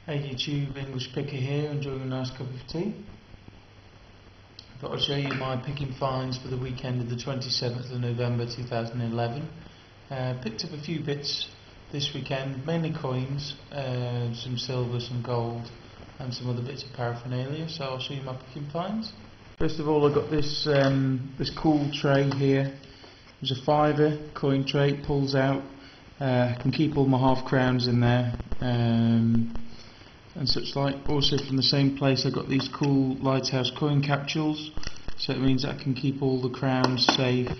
Hey YouTube, English Picker here, enjoying a nice cup of tea. I thought I'd show you my picking finds for the weekend of the 27th of November 2011. Picked up a few bits this weekend, mainly coins, some silver, some gold and some other bits of paraphernalia, so I'll show you my picking finds. First of all, I got this this cool tray here. There's a £5 coin tray, it pulls out. I can keep all my half crowns in there and such like. Also from the same place I got these cool lighthouse coin capsules, so it means I can keep all the crowns safe,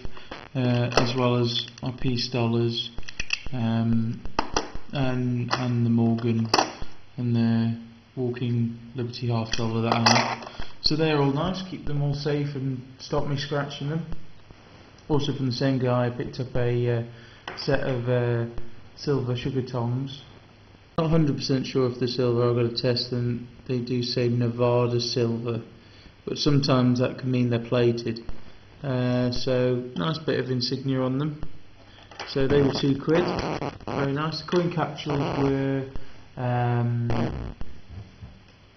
as well as my piece dollars and the Morgan and the Walking Liberty half dollar that I have. So they're all nice, keep them all safe and stop me scratching them. Also from the same guy I picked up a set of silver sugar tongs. Not 100% sure if they're silver, I've got to test them. They do say Nevada silver, but sometimes that can mean they're plated. So nice bit of insignia on them. So they were £2, very nice. The coin capsules were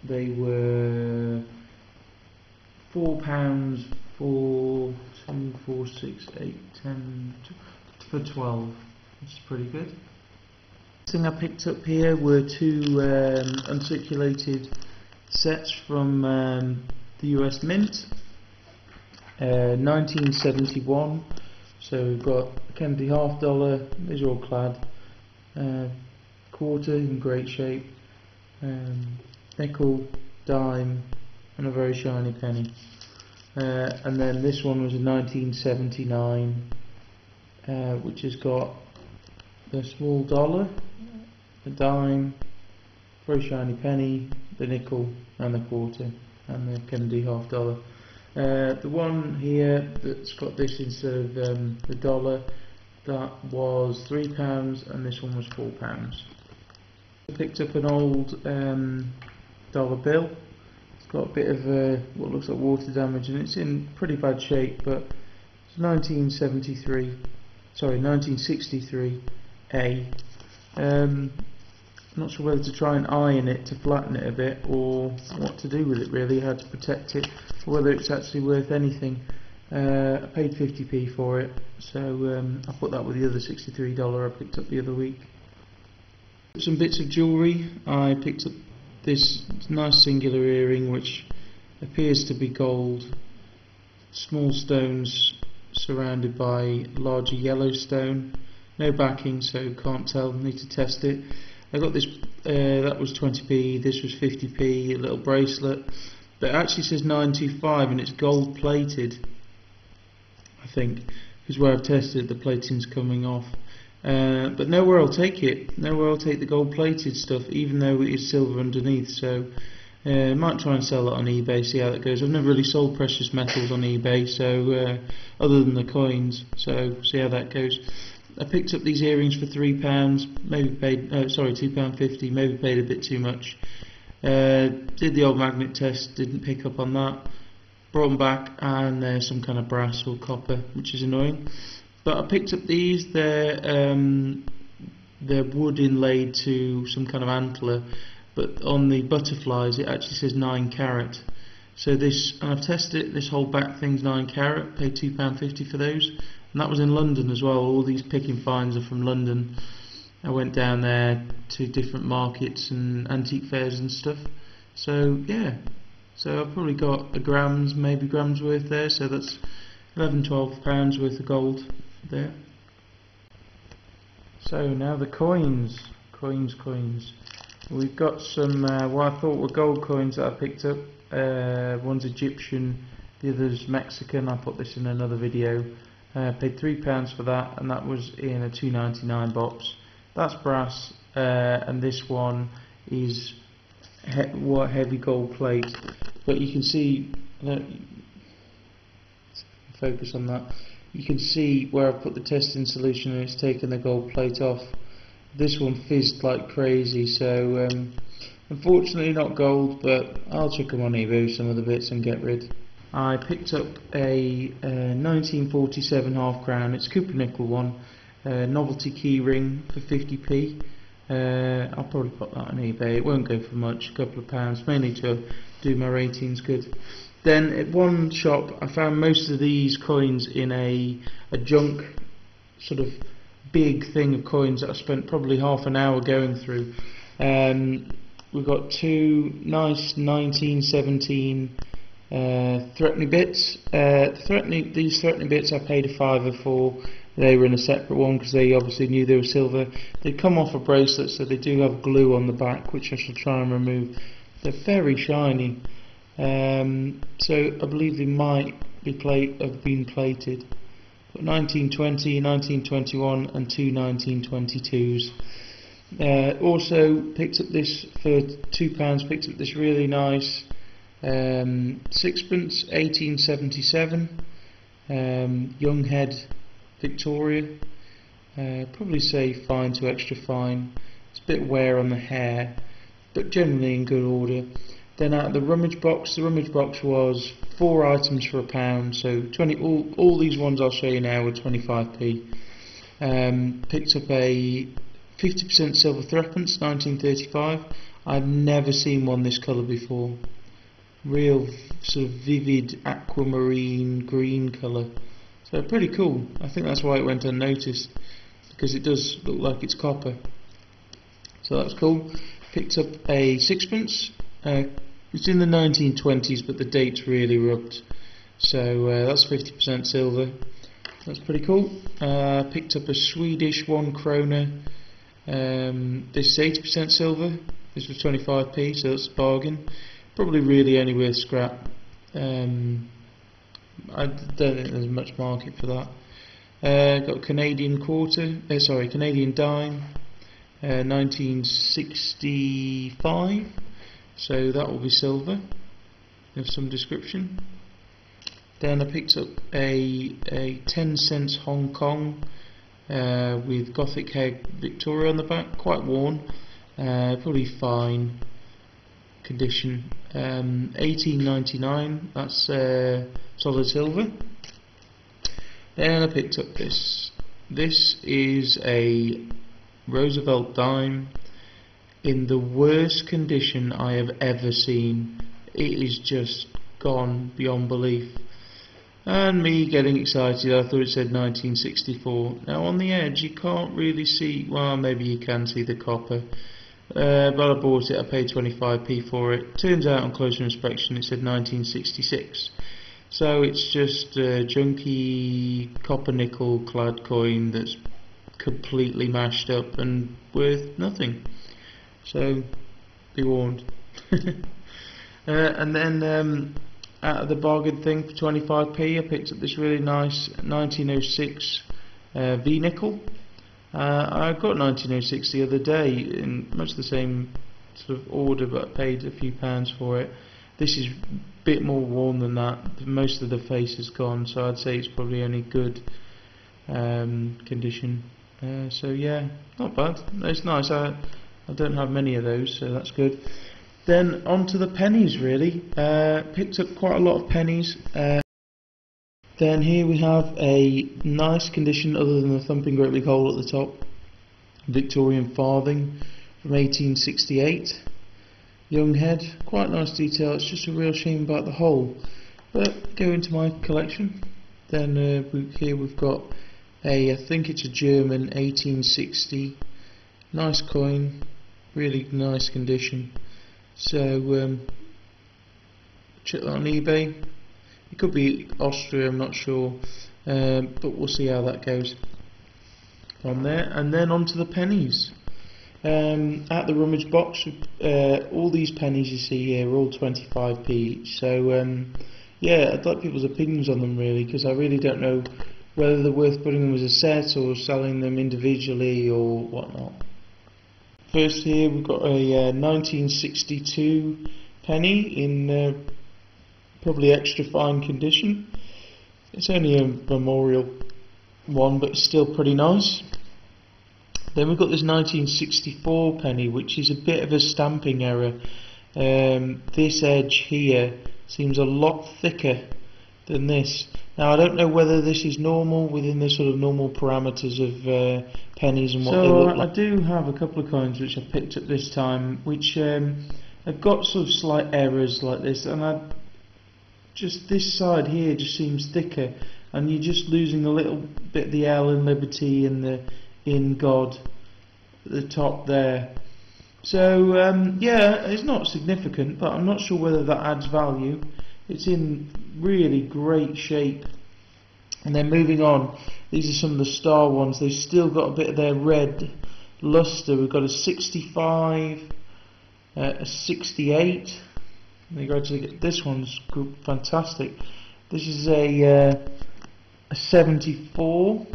they were £4 for 2, 4, 6, 8, 10 for 12, which is pretty good. The thing I picked up here were two uncirculated sets from the US Mint, 1971. So we've got a Kennedy half dollar, these are all clad, quarter in great shape, nickel, dime and a very shiny penny. And then this one was a 1979, which has got the small dollar, the dime, very shiny penny, the nickel and the quarter and the Kennedy half dollar. The one here that's got this instead of the dollar, that was £3 and this one was £4. I picked up an old dollar bill. It's got a bit of what looks like water damage and it's in pretty bad shape, but it's 1963A. I'm not sure whether to try and iron it to flatten it a bit or what to do with it really, how to protect it, or whether it's actually worth anything. I paid 50p for it, so I put that with the other $63 I picked up the other week. Some bits of jewellery. I picked up this nice singular earring which appears to be gold, small stones surrounded by larger yellow stone, no backing so can't tell, need to test it. I got this, that was 20p, this was 50p, a little bracelet, but it actually says 925 and it's gold plated, I think, because where I've tested the plating's coming off. But nowhere I'll take it, nowhere I'll take the gold plated stuff, even though it is silver underneath, so I might try and sell it on eBay, see how that goes. I've never really sold precious metals on eBay, so other than the coins, so see how that goes. I picked up these earrings for £3, maybe paid, £2.50, maybe paid a bit too much. Did the old magnet test, didn't pick up on that. Brought them back and they're some kind of brass or copper, which is annoying. But I picked up these, they're wood inlaid to some kind of antler, but on the butterflies it actually says 9 carat. So this, and I've tested it, this whole back thing's 9 carat, paid £2.50 for those. And that was in London as well. All these picking finds are from London. I went down there to different markets and antique fairs and stuff. So yeah, so I've probably got maybe grams worth there. So that's £11–12 worth of gold there. So now the coins. We've got some what I thought were gold coins that I picked up. One's Egyptian, the other's Mexican. I'll put this in another video. Paid £3 for that, and that was in a $2.99 box. That's brass, and this one is heavy gold plate. But you can see, focus on that. You can see where I've put the testing solution and it's taken the gold plate off. This one fizzed like crazy, so unfortunately not gold, but I'll check them on eBay, some of the bits, and get rid. I picked up a 1947 half crown, it's Cooper nickel one, novelty key ring for 50p. I'll probably put that on eBay. It won't go for much, a couple of pounds, mainly to do my ratings good. Then at one shop I found most of these coins in a junk sort of big thing of coins that I spent probably half an hour going through. We've got two nice 1917 threepenny bits. These threepenny bits I paid a fiver for. They were in a separate one because they obviously knew they were silver. They come off a bracelet, so they do have glue on the back, which I shall try and remove. They're very shiny, so I believe they might be have been plated. But 1920, 1921 and two 1922s. Also picked up this for £2, picked up this really nice sixpence, 1877, young head Victoria, probably say fine to extra fine. It's a bit wear on the hair, but generally in good order. Then out of the rummage box was 4 items for £1, so 20. All these ones I'll show you now were 25p. Picked up a 50% silver threepence, 1935. I've never seen one this colour before. Real sort of vivid aquamarine green colour. So pretty cool. I think that's why it went unnoticed, because it does look like it's copper. So that's cool. Picked up a sixpence. It's in the 1920s, but the date's really rubbed. So that's 50% silver. That's pretty cool. Picked up a Swedish 1 krona. This is 80% silver. This was 25p, so that's a bargain. Probably really only worth scrap. I don't think there's much market for that. Got a Canadian Canadian dime, 1965. So that will be silver of some description. Then I picked up a 10 cents Hong Kong with Gothic head Victoria on the back, quite worn, probably fine condition. 1899, that's solid silver. Then I picked up this. This is a Roosevelt dime in the worst condition I have ever seen. It is just gone beyond belief. And me getting excited, I thought it said 1964. Now on the edge you can't really see, well maybe you can see the copper. But I bought it, I paid 25p for it. Turns out on closer inspection it said 1966. So it's just a junky copper nickel clad coin that's completely mashed up and worth nothing. So be warned. And then out of the bargain thing for 25p I picked up this really nice 1906 V nickel. I got 1906 the other day in much the same sort of order, but I paid a few pounds for it. This is a bit more worn than that. Most of the face is gone, so I'd say it's probably only good condition. So yeah, not bad. It's nice. I don't have many of those, so that's good. Then on to the pennies really. Picked up quite a lot of pennies. Then here we have a nice condition other than the thumping great big hole at the top. Victorian farthing from 1868. Young head, quite nice detail. It's just a real shame about the hole. But go into my collection. Then here we've got I think it's a German 1860. Nice coin, really nice condition. So check that on eBay. It could be Austria, I'm not sure, but we'll see how that goes from there. And then on to the pennies. At the rummage box, all these pennies you see here are all 25p each. So yeah, I'd like people's opinions on them really, because I really don't know whether they're worth putting them as a set or selling them individually or whatnot. First here we've got a 1962 penny in probably extra fine condition. It's only a memorial one, but it's still pretty nice. Then we've got this 1964 penny, which is a bit of a stamping error. This edge here seems a lot thicker than this. Now I don't know whether this is normal within the sort of normal parameters of pennies and what they look like. I do have a couple of coins which I picked up this time, which have got sort of slight errors like this, and just this side here just seems thicker, and you're just losing a little bit of the L in Liberty and the in God at the top there. So yeah, it's not significant, but I'm not sure whether that adds value. It's in really great shape. And then moving on, these are some of the star ones. They've still got a bit of their red lustre. We've got a 65, a 68. You gradually get this one's fantastic. This is a 74.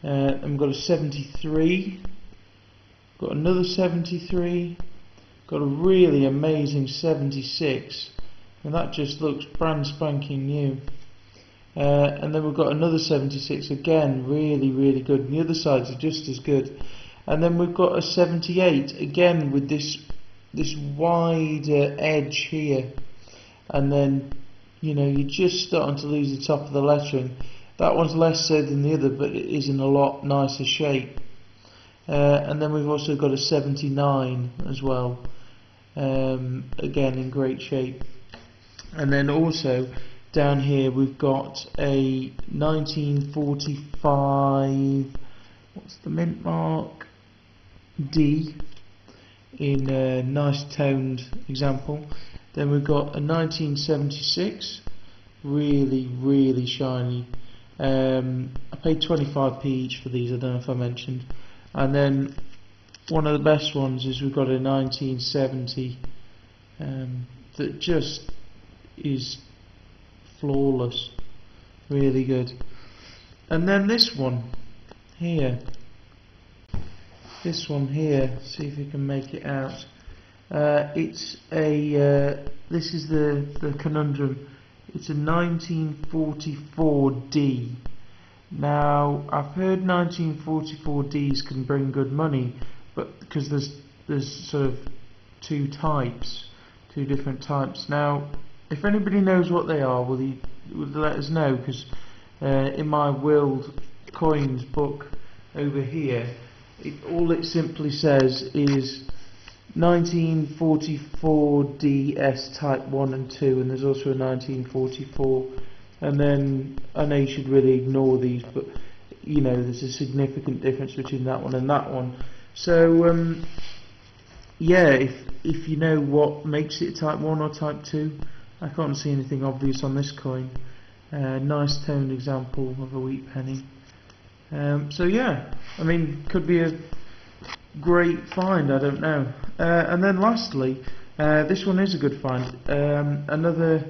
And we've got a 73. Got another 73. Got a really amazing 76. And that just looks brand spanking new. And then we've got another 76, again really good, and the other sides are just as good. And then we've got a 78, again with this wider edge here, and then you're just starting to lose the top of the lettering. That one's less so than the other, but it is in a lot nicer shape. And then we've also got a 79 as well, again in great shape. And then also down here we've got a 1945, what's the mint mark, D, in a nice toned example. Then we've got a 1976, really shiny. I paid 25p each for these, I don't know if I mentioned. And then one of the best ones is we've got a 1970 that just is flawless, really good. And then this one here, see if you can make it out. It's a this is the conundrum. It's a 1944D. Now I've heard 1944Ds can bring good money, but because there's sort of two different types. Now if anybody knows what they are, will let us know, because in my World Coins book over here, all it simply says is 1944DS type 1 and 2, and there's also a 1944, and then I know you should really ignore these, but there's a significant difference between that one and that one. So yeah, if you know what makes it type 1 or type 2, I can't see anything obvious on this coin. Nice toned example of a wheat penny. So yeah, I mean, could be a great find, I don't know. And then lastly, this one is a good find. Another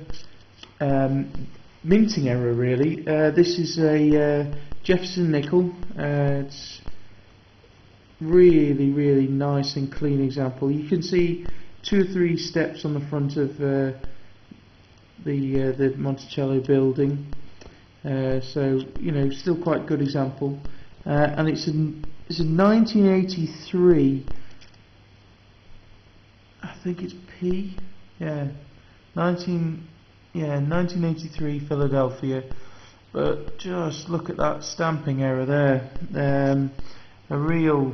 minting error really. This is a Jefferson nickel. It's really nice and clean example. You can see 2 or 3 steps on the front of the Monticello building, so still quite good example, and it's a 1983, I think it's P, 1983 Philadelphia, but just look at that stamping error there. A real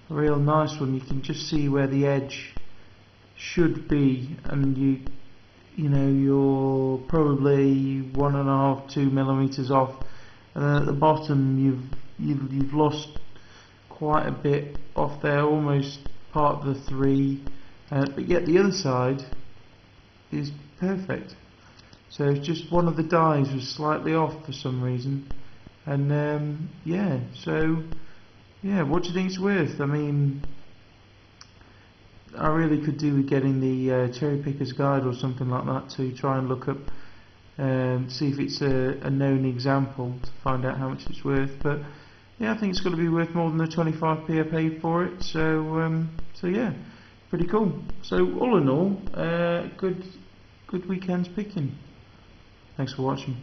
nice one. You can just see where the edge should be, and you're probably 1.5–2 millimeters off, and then at the bottom you've lost quite a bit off there, almost part of the 3, but yet the other side is perfect. So it's just one of the dies was slightly off for some reason, and what do you think it's worth? I mean, I really could do with getting the cherry picker's guide or something like that to try and look up, see if it's a known example to find out how much it's worth. But yeah, I think it's got to be worth more than the 25p I paid for it. So yeah, pretty cool. So all in all, good weekend's picking. Thanks for watching.